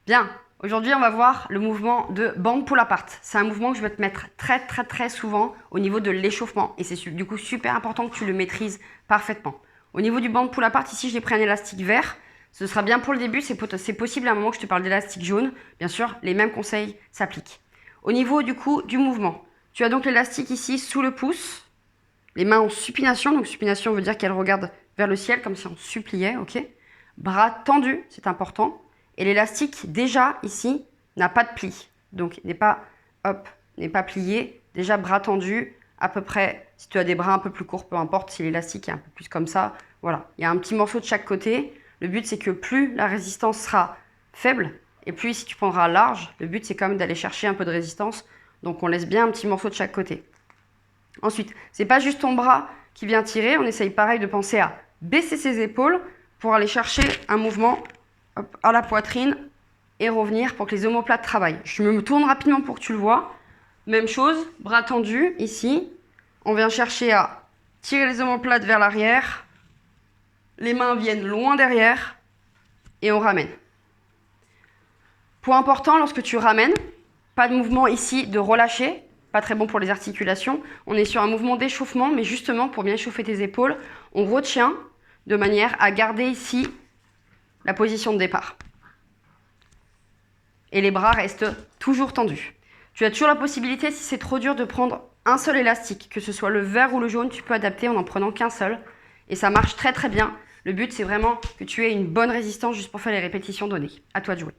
Bien, aujourd'hui on va voir le mouvement de bande pull apart. C'est un mouvement que je vais te mettre très souvent au niveau de l'échauffement et c'est du coup super important que tu le maîtrises parfaitement. Au niveau du bande pull apart, ici j'ai pris un élastique vert. Ce sera bien pour le début, c'est possible à un moment que je te parle d'élastique jaune. Bien sûr, les mêmes conseils s'appliquent. Au niveau du coup du mouvement, tu as donc l'élastique ici sous le pouce, les mains en supination. Donc supination veut dire qu'elle regarde vers le ciel comme si on suppliait, ok. Bras tendus, c'est important. Et l'élastique, déjà, ici, n'a pas de pli. Donc, n'est pas plié. Déjà, bras tendus, à peu près, si tu as des bras un peu plus courts, peu importe, si l'élastique est un peu plus comme ça. Voilà, il y a un petit morceau de chaque côté. Le but, c'est que plus la résistance sera faible, et plus si tu prendras large, le but, c'est quand même d'aller chercher un peu de résistance. Donc, on laisse bien un petit morceau de chaque côté. Ensuite, c'est pas juste ton bras qui vient tirer. On essaye pareil de penser à baisser ses épaules pour aller chercher un mouvement à la poitrine et revenir pour que les omoplates travaillent. Je me tourne rapidement pour que tu le vois. Même chose, bras tendus ici. On vient chercher à tirer les omoplates vers l'arrière. Les mains viennent loin derrière et on ramène. Point important, lorsque tu ramènes, pas de mouvement ici de relâcher, pas très bon pour les articulations. On est sur un mouvement d'échauffement, mais justement pour bien échauffer tes épaules, on retient de manière à garder ici la position de départ. Et les bras restent toujours tendus. Tu as toujours la possibilité, si c'est trop dur, de prendre un seul élastique, que ce soit le vert ou le jaune, tu peux adapter en n'en prenant qu'un seul. Et ça marche très bien. Le but, c'est vraiment que tu aies une bonne résistance juste pour faire les répétitions données. À toi de jouer.